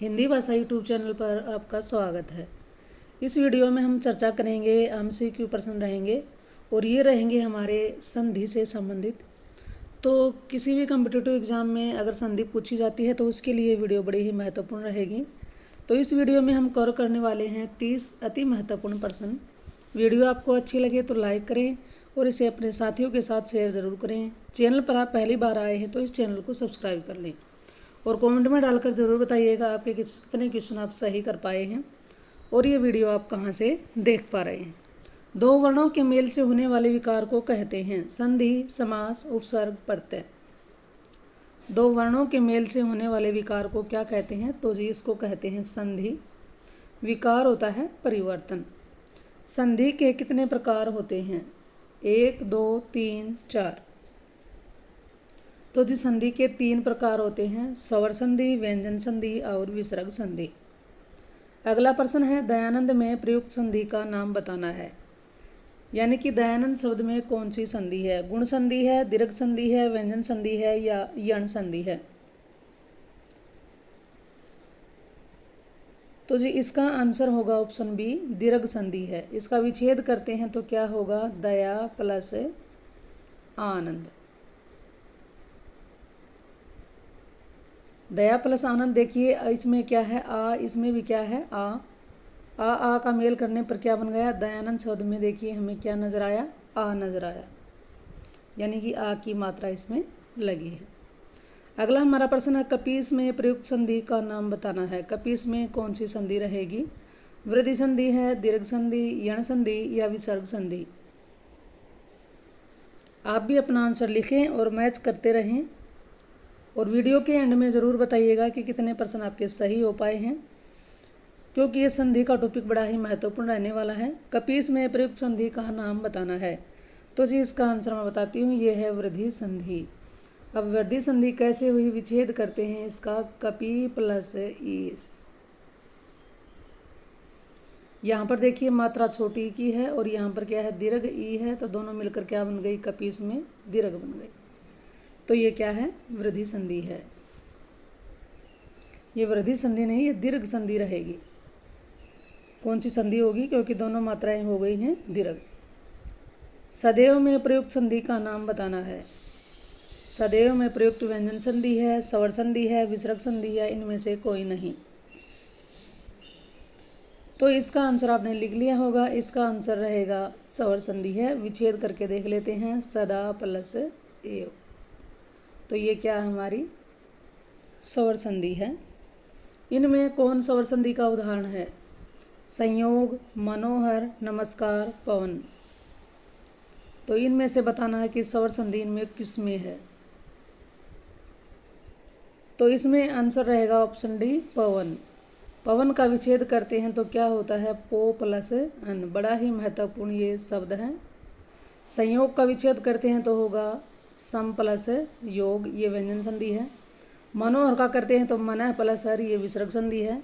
हिंदी भाषा YouTube channel पर आपका स्वागत है। इस वीडियो में हम चर्चा करेंगे, एमसीक्यू प्रश्न रहेंगे और ये रहेंगे हमारे संधि से संबंधित। तो किसी भी कॉम्पिटिटिव एग्जाम में अगर संधि पूछी जाती है तो उसके लिए वीडियो बड़ी ही महत्वपूर्ण रहेगी। तो इस वीडियो में हम कवर करने वाले हैं 30 अति महत्वपूर्ण प्रश्न। वीडियो आपको अच्छी लगे तो लाइक करें और इसे अपने साथियों के साथ शेयर ज़रूर करें। चैनल पर आप पहली बार आए हैं तो इस चैनल को सब्सक्राइब कर लें और कमेंट में डालकर ज़रूर बताइएगा आपके कितने क्वेश्चन आप सही कर पाए हैं और ये वीडियो आप कहाँ से देख पा रहे हैं। दो वर्णों के मेल से होने वाले विकार को कहते हैं संधि, समास, उपसर्ग, प्रत्यय। दो वर्णों के मेल से होने वाले विकार को क्या कहते हैं? तो जी इसको कहते हैं संधि। विकार होता है परिवर्तन। संधि के कितने प्रकार होते हैं? 1, 2, 3, 4। तो जी संधि के 3 प्रकार होते हैं, स्वर संधि, व्यंजन संधि और विसर्ग संधि। अगला प्रश्न है दयानंद में प्रयुक्त संधि का नाम बताना है। यानी कि दयानंद शब्द में कौन सी संधि है? गुण संधि है, दीर्घ संधि है, व्यंजन संधि है या यण संधि है? तो जी इसका आंसर होगा ऑप्शन बी, दीर्घ संधि है। इसका विच्छेद करते हैं तो क्या होगा? दया प्लस आनंद। दया प्लस आनंद देखिए इसमें क्या है? आ, इसमें भी क्या है? आ का मेल करने पर क्या बन गया? दयानंद शब्द में देखिए हमें क्या नजर आया? आ नजर आया, यानी कि आ की मात्रा इसमें लगी है। अगला हमारा प्रश्न है कपीस में प्रयुक्त संधि का नाम बताना है। कपीस में कौन सी संधि रहेगी? वृद्धि संधि है, दीर्घ संधि, यण संधि या विसर्ग संधि? आप भी अपना आंसर लिखें और मैच करते रहें और वीडियो के एंड में ज़रूर बताइएगा कि कितने प्रश्न आपके सही हो पाए हैं, क्योंकि ये संधि का टॉपिक बड़ा ही महत्वपूर्ण रहने वाला है। कपीस में प्रयुक्त संधि का नाम बताना है। तो जी इसका आंसर मैं बताती हूँ, ये है वृद्धि संधि। अब वृद्धि संधि कैसे हुई? विच्छेद करते हैं इसका, कपी प्लस ईस। यहाँ पर देखिए मात्रा छोटी की है और यहाँ पर क्या है? दीर्घ ई है, तो दोनों मिलकर क्या बन गई? कपीस में दीर्घ बन गई। तो ये क्या है? वृद्धि संधि है। ये वृद्धि संधि नहीं, ये दीर्घ संधि रहेगी। कौन सी संधि होगी? क्योंकि दोनों मात्राएं हो गई हैं दीर्घ। सदैव में प्रयुक्त संधि का नाम बताना है। सदैव में प्रयुक्त व्यंजन संधि है, स्वर संधि है, विसर्ग संधि है, इनमें से कोई नहीं। तो इसका आंसर आपने लिख लिया होगा। इसका आंसर रहेगा स्वर संधि है। विच्छेद करके देख लेते हैं, सदा प्लस एव। तो ये क्या है? हमारी स्वर संधि है। इनमें कौन स्वर संधि का उदाहरण है? संयोग, मनोहर, नमस्कार, पवन। तो इनमें से बताना है कि स्वर संधि इनमें किस में है। तो इसमें आंसर रहेगा ऑप्शन डी, पवन। पवन का विच्छेद करते हैं तो क्या होता है? पो प्लस अन। बड़ा ही महत्वपूर्ण ये शब्द है। संयोग का विच्छेद करते हैं तो होगा सम प्लस योग, ये व्यंजन संधि है। मनोहर का करते हैं तो मनः प्लस हर, ये विसर्ग संधि है।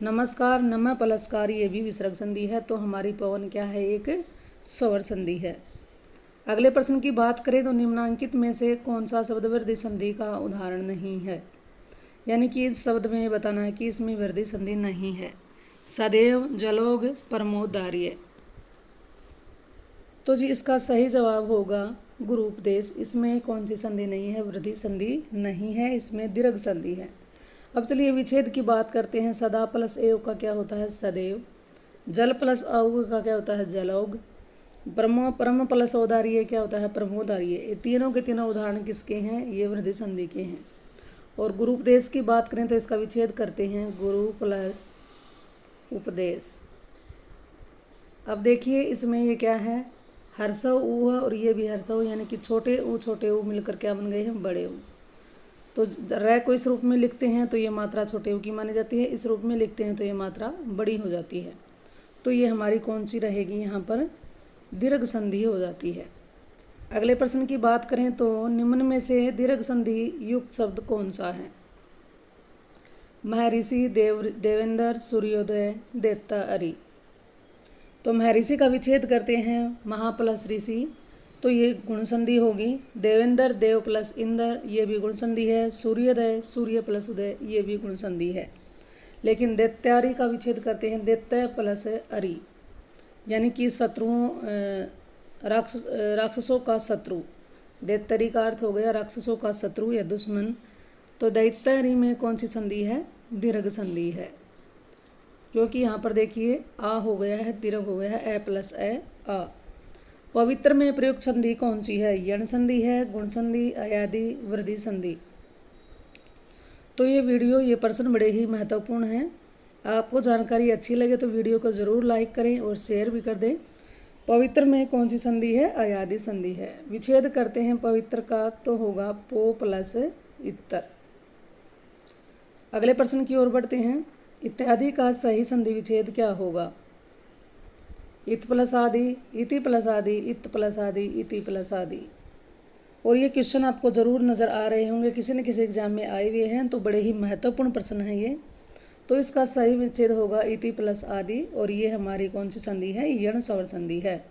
नमस्कार, नमः प्लस कार, ये भी विसर्ग संधि है। तो हमारी पवन क्या है? एक स्वर संधि है। अगले प्रश्न की बात करें तो निम्नांकित में से कौन सा शब्द वृद्धि संधि का उदाहरण नहीं है? यानी कि इस शब्द में बताना है कि इसमें वृद्धि संधि नहीं है। सदैव, जलोग, प्रमोदार्य। तो जी इसका सही जवाब होगा गुरूपदेश। इसमें कौन सी संधि नहीं है? वृद्धि संधि नहीं है, इसमें दीर्घ संधि है। अब चलिए विच्छेद की बात करते हैं। सदा प्लस एव का क्या होता है? सदैव। जल प्लस औग का क्या होता है? जलौग। परम प्लस औदार्य क्या होता है? प्रमोदार्य। ये तीनों के तीनों उदाहरण किसके हैं? ये वृद्धि संधि के हैं। और गुरूपदेश की बात करें तो इसका विच्छेद करते हैं, गुरु प्लस उपदेश। अब देखिए इसमें ये क्या है? हर्षव ऊ है और ये भी हर्षव, यानी कि छोटे ऊ मिलकर क्या बन गए हैं? बड़े ऊ। तो र को इस रूप में लिखते हैं तो ये मात्रा छोटे ऊ की मानी जाती है, इस रूप में लिखते हैं तो ये मात्रा बड़ी हो जाती है। तो ये हमारी कौन सी रहेगी? यहाँ पर दीर्घ संधि हो जाती है। अगले प्रश्न की बात करें तो निम्न में से दीर्घ संधि युक्त शब्द कौन सा है? महर्षि, देवेंद्र, सूर्योदय, देवता, अरि। तो महर्षि का विच्छेद करते हैं, महा प्लस ऋषि, तो ये गुण संधि होगी। देवेंद्र, देव प्लस इंद्र, ये भी गुण संधि है। सूर्योदय, सूर्य प्लस उदय, ये भी गुण संधि है। लेकिन दैत्यारी का विच्छेद करते हैं दैत्य प्लस अरी, यानी कि शत्रुओं राक्षसों का शत्रु। दैत्यारी का अर्थ हो गया राक्षसों का शत्रु या दुश्मन। तो दैत्यारी में कौन सी संधि है? दीर्घ संधि है, क्योंकि यहाँ पर देखिए आ हो गया है, दीर्घ हो गया है, ए प्लस ए आ। पवित्र में प्रयुक्त संधि कौन सी है? यण संधि है, गुण संधि, अयादि, वृद्धि संधि। तो ये प्रश्न बड़े ही महत्वपूर्ण हैं। आपको जानकारी अच्छी लगे तो वीडियो को ज़रूर लाइक करें और शेयर भी कर दें। पवित्र में कौन सी संधि है? अयादि संधि है। विच्छेद करते हैं पवित्र का तो होगा पो प्लस इत्तर। अगले प्रश्न की ओर बढ़ते हैं। इत्यादि का सही संधि विच्छेद क्या होगा? इत प्लस आदि, इति प्लस आदि, इत प्लस आदि, इति प्लस आदि। और ये क्वेश्चन आपको ज़रूर नज़र आ रहे होंगे, किसी न किसी एग्जाम में आए हुए हैं, तो बड़े ही महत्वपूर्ण प्रश्न है ये। तो इसका सही विच्छेद होगा इति प्लस आदि, और ये हमारी कौन सी संधि है? यण स्वर संधि है।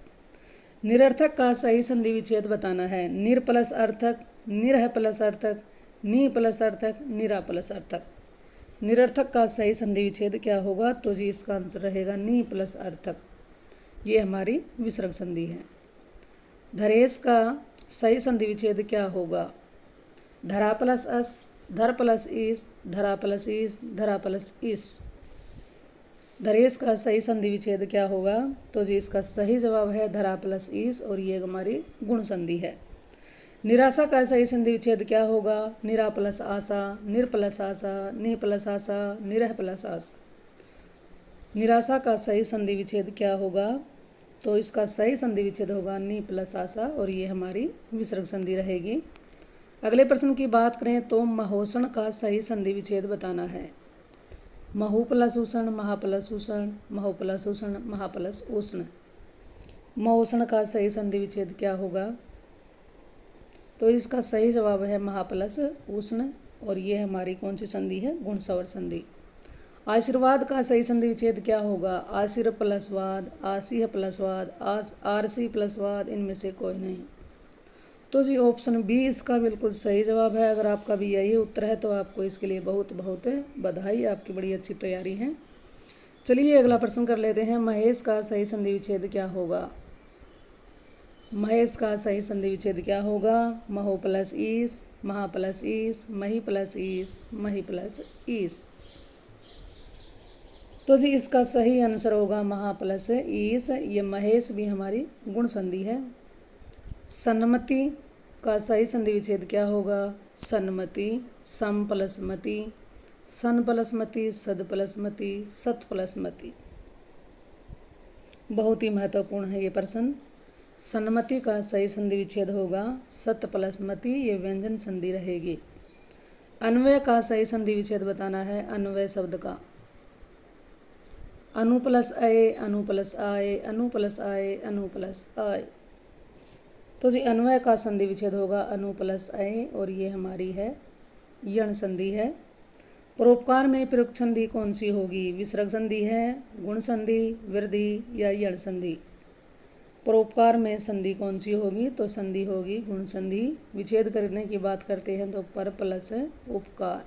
निरर्थक का सही संधि विच्छेद बताना है। निर प्लस अर्थक, निरह प्लस अर्थक, नी प्लस अर्थक, निरा प्लस अर्थक। निरर्थक का सही संधि विच्छेद क्या होगा? तो जी इसका आंसर रहेगा नी प्लस अर्थक। ये हमारी विसर्ग संधि है। धरेश का सही संधि विच्छेद क्या होगा? धरा प्लस अस, धर प्लस ईस, धरा प्लस ईस, धरा प्लस इस। धरेश का सही संधि विच्छेद क्या होगा? तो जी इसका सही जवाब है धरा प्लस ईस, और ये हमारी गुण संधि है। निराशा का सही संधि विच्छेद क्या होगा? निरा प्लस आशा, निर प्लस आशा, नि प्लस आशा, निरह प्लस आशा। निराशा का सही संधि विच्छेद क्या होगा? तो इसका सही संधि विच्छेद होगा नी प्लस आशा, और ये हमारी विसर्ग संधि रहेगी। अगले प्रश्न की बात करें तो महोषण का सही संधि विच्छेद बताना है। महु प्लस उष्ण, महा प्लस उष्ण, महो प्लस उष्ण, महा प्लस उष्ण। महोषण का सही संधि विच्छेद क्या होगा? तो इसका सही जवाब है महा प्लस उष्ण, और ये हमारी कौन सी संधि है? गुण स्वर संधि। आशीर्वाद का सही संधि विच्छेद क्या होगा? आशीर प्लस वाद, आसीह प्लस वाद, आरसी प्लस वाद, इनमें से कोई नहीं। तो जी ऑप्शन बी इसका बिल्कुल सही जवाब है। अगर आपका भी यही उत्तर है तो आपको इसके लिए बहुत बहुत बधाई, आपकी बड़ी अच्छी तैयारी है। चलिए अगला प्रश्न कर लेते हैं। महेश का सही संधि विच्छेद क्या होगा? महेश का सही संधि विच्छेद क्या होगा? महो प्लस ईस, महा प्लस ईस, मही प्लस ईस, मही प्लस ईस। तो जी इसका सही आंसर होगा महा प्लस ईस। ये महेश भी हमारी गुण संधि है। सन्मति का सही संधि विच्छेद क्या होगा? सन्मति, सम प्लस मति, सन प्लस मति, सद प्लस मति, सत प्लस मति। बहुत ही महत्वपूर्ण है ये प्रश्न। सन्मति का सही संधि विच्छेद होगा सत प्लस मति, ये व्यंजन संधि रहेगी। अन्वय का सही संधि विच्छेद बताना है। अन्वय शब्द का अनु प्लस अय, अनु प्लस आय, अनु प्लस आय, अनु प्लस आय। तो जी अन्वय का संधि विच्छेद होगा अनु प्लस अय, और ये हमारी है यण संधि है। परोपकार में प्रयुक्त संधि कौन सी होगी? विसर्ग संधि है, गुण संधि, वृद्धि या यण संधि। परोपकार में संधि कौन सी होगी? तो संधि होगी गुण संधि। विच्छेद करने की बात करते हैं तो पर प्लस उपकार।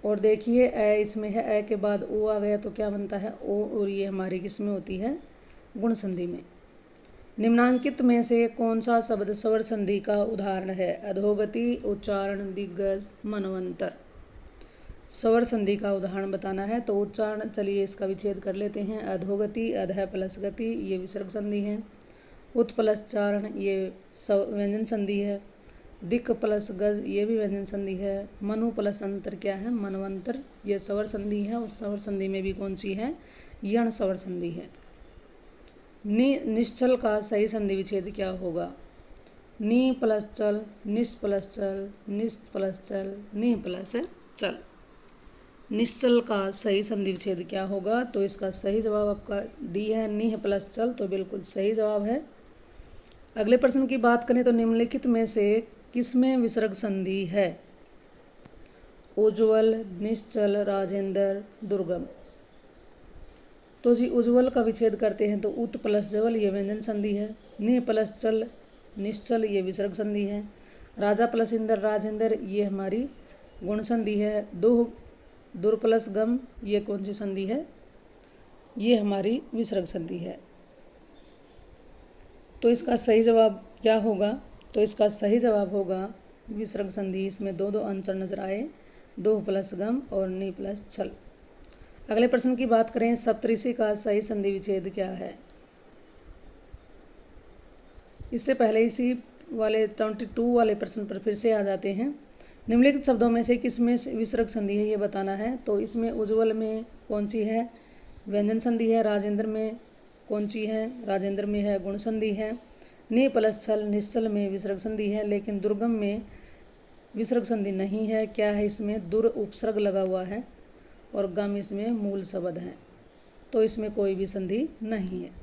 और देखिए ए इसमें है, ए के बाद ओ आ गया तो क्या बनता है? ओ, और ये हमारी किस में होती है? गुण संधि में। निम्नांकित में से कौन सा शब्द स्वर संधि का उदाहरण है? अधोगति, उच्चारण, दिग्गज, मनवंतर। स्वर संधि का उदाहरण बताना है। तो उच्चारण, चलिए इसका विच्छेद कर लेते हैं। अधोगति, अधः प्लस गति, ये विसर्ग संधि है। उत प्लस चारण, ये व्यंजन संधि है। दिक् प्लस गज, ये भी व्यंजन संधि है। मनु प्लस अंतर क्या है? मनवंतर, ये स्वर संधि है। और स्वर संधि में भी कौन सी है? यण स्वर संधि है। निश्चल का सही संधि विच्छेद क्या होगा? नी प्लस चल, निस प्लस चल, निस प्लस चल, नी प्लस चल। निश्चल का सही संधि विच्छेद क्या होगा? तो इसका सही जवाब आपका डी है, निह प्लस चल, तो बिल्कुल सही जवाब है। अगले प्रश्न की बात करें तो निम्नलिखित में से किसमें विसर्ग संधि है? उज्ज्वल, निश्चल, राजेंद्र, दुर्गम। तो जी उज्ज्वल का विच्छेद करते हैं तो उत प्लस जवल, ये व्यंजन संधि है। निह प्लस चल, निश्चल, ये विसर्ग संधि है। राजा प्लस इंद्र, राजेंद्र, ये हमारी गुण संधि है। दुह दुर प्लस गम, ये कौन सी संधि है? ये हमारी विसर्ग संधि है। तो इसका सही जवाब क्या होगा? तो इसका सही जवाब होगा विसर्ग संधि। इसमें दो आंसर नजर आए, दो प्लस गम और नी प्लस छल। अगले प्रश्न की बात करें, सप्तऋषि का सही संधि विच्छेद क्या है? इससे पहले इसी वाले 22 वाले प्रश्न पर फिर से आ जाते हैं। निम्नलिखित शब्दों में से किसमें विसर्ग संधि है ये बताना है। तो इसमें उज्ज्वल में कौन सी है? व्यंजन संधि है। राजेंद्र में कौन सी है? राजेंद्र में है गुण संधि है। नी प्लस छल, निश्चल में विसर्ग संधि है, लेकिन दुर्गम में विसर्ग संधि नहीं है। क्या है इसमें? दुर उपसर्ग लगा हुआ है और गम इसमें मूल शब्द है, तो इसमें कोई भी संधि नहीं है।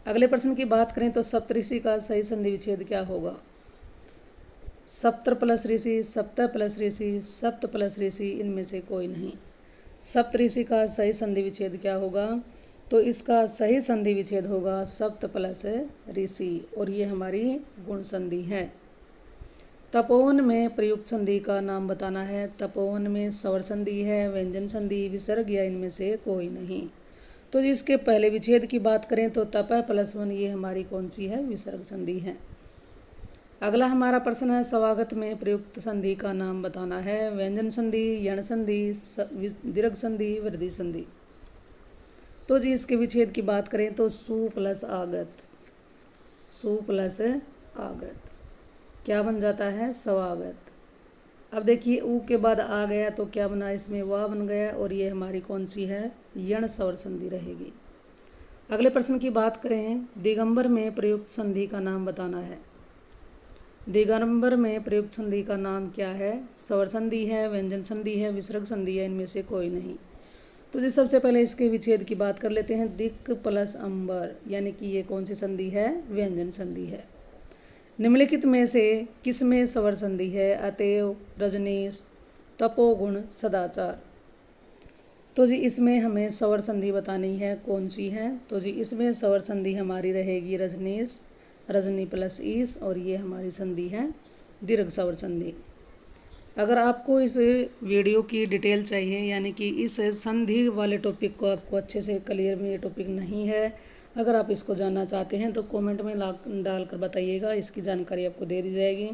अगले प्रश्न की बात करें तो सप्तऋषि का सही संधि विच्छेद क्या होगा? सप्त प्लस ऋषि, सप्त प्लस ऋषि, सप्त प्लस ऋषि, इनमें से कोई नहीं। सप्तऋषि का सही संधि विच्छेद क्या होगा? तो इसका सही संधि विच्छेद होगा सप्त प्लस ऋषि, और ये हमारी गुण संधि है। तपोवन में प्रयुक्त संधि का नाम बताना है। तपोवन में स्वर संधि है, व्यंजन संधि, विसर्ग या इनमें से कोई नहीं। तो जिसके पहले विच्छेद की बात करें तो तप प्लस वन, ये हमारी कौन सी है? विसर्ग संधि है। अगला हमारा प्रश्न है, स्वागत में प्रयुक्त संधि का नाम बताना है। व्यंजन संधि, यण संधि, दीर्घ संधि, वृद्धि संधि। तो जी इसके विच्छेद की बात करें तो सु प्लस आगत, सु प्लस आगत क्या बन जाता है? स्वागत। अब देखिए ऊ के बाद आ गया तो क्या बना? इसमें वाह बन गया, और ये हमारी कौन सी है? यण स्वर संधि रहेगी। अगले प्रश्न की बात करें, दिगंबर में प्रयुक्त संधि का नाम बताना है। दिगंबर में प्रयुक्त संधि का नाम क्या है? स्वर संधि है, व्यंजन संधि है, विसर्ग संधि है, इनमें से कोई नहीं। तो जी सबसे पहले इसके विच्छेद की बात कर लेते हैं। दिक प्लस अंबर, यानी कि ये कौन सी संधि है? व्यंजन संधि है। निम्नलिखित में से किसमें स्वर संधि है? अतएव, रजनीश, तपोगुण, सदाचार। तो जी इसमें हमें स्वर संधि बतानी है, कौन सी है? तो जी इसमें स्वर संधि हमारी रहेगी रजनीश, रजनी प्लस ईश, और ये हमारी संधि है दीर्घ स्वर संधि। अगर आपको इस वीडियो की डिटेल चाहिए, यानी कि इस संधि वाले टॉपिक को आपको अच्छे से क्लियर में ये टॉपिक नहीं है, अगर आप इसको जानना चाहते हैं तो कमेंट में डालकर बताइएगा, इसकी जानकारी आपको दे दी जाएगी।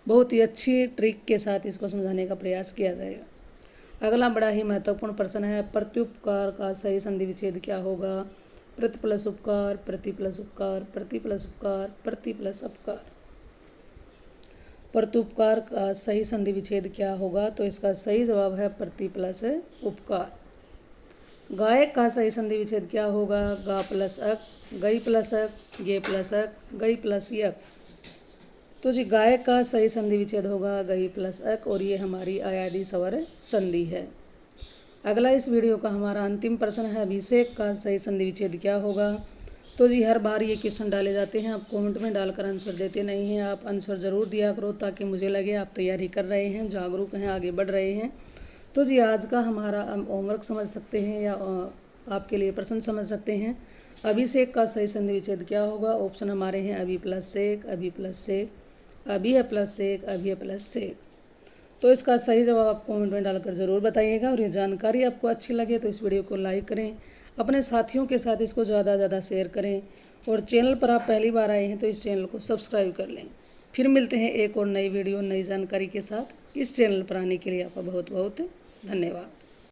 बहुत ही अच्छी ट्रिक के साथ इसको समझाने का प्रयास किया जाएगा। अगला बड़ा ही महत्वपूर्ण प्रश्न है, प्रत्युपकार का सही संधि विच्छेद क्या होगा? प्रति प्लस उपकार, प्रति प्लस उपकार, प्रति प्लस उपकार, प्रति प्लस अपकार। प्रत्युपकार का सही संधि विच्छेद क्या होगा? तो इसका सही जवाब है प्रति प्लस उपकार। गायक का सही संधि विच्छेद क्या होगा? गा प्लस अक, गई प्लस अक, गे प्लस अक, गई प्लस यक। तो जी गायक का सही संधि विच्छेद होगा गई प्लस अक, और ये हमारी अयादी स्वर संधि है। अगला इस वीडियो का हमारा अंतिम प्रश्न है, अभिषेक का सही संधि विच्छेद क्या होगा? तो जी हर बार ये क्वेश्चन डाले जाते हैं, आप कमेंट में डालकर आंसर देते नहीं हैं। आप आंसर ज़रूर दिया करो ताकि मुझे लगे आप तैयारी कर रहे हैं, जागरूक हैं, आगे बढ़ रहे हैं। तो जी आज का हमारा होमवर्क समझ सकते हैं या आपके लिए प्रश्न समझ सकते हैं। अभिषेक का सही संधि विच्छेद क्या होगा? ऑप्शन हमारे हैं अभी प्लस सेक, अभी प्लस सेक, अभी है प्लस सेक, अभी है प्लस सेक। तो इसका सही जवाब आप कमेंट में डालकर ज़रूर बताइएगा, और ये जानकारी आपको अच्छी लगे तो इस वीडियो को लाइक करें, अपने साथियों के साथ इसको ज़्यादा से ज़्यादा शेयर करें, और चैनल पर आप पहली बार आए हैं तो इस चैनल को सब्सक्राइब कर लें। फिर मिलते हैं एक और नई वीडियो नई जानकारी के साथ। इस चैनल पर आने के लिए आपका बहुत बहुत धन्यवाद।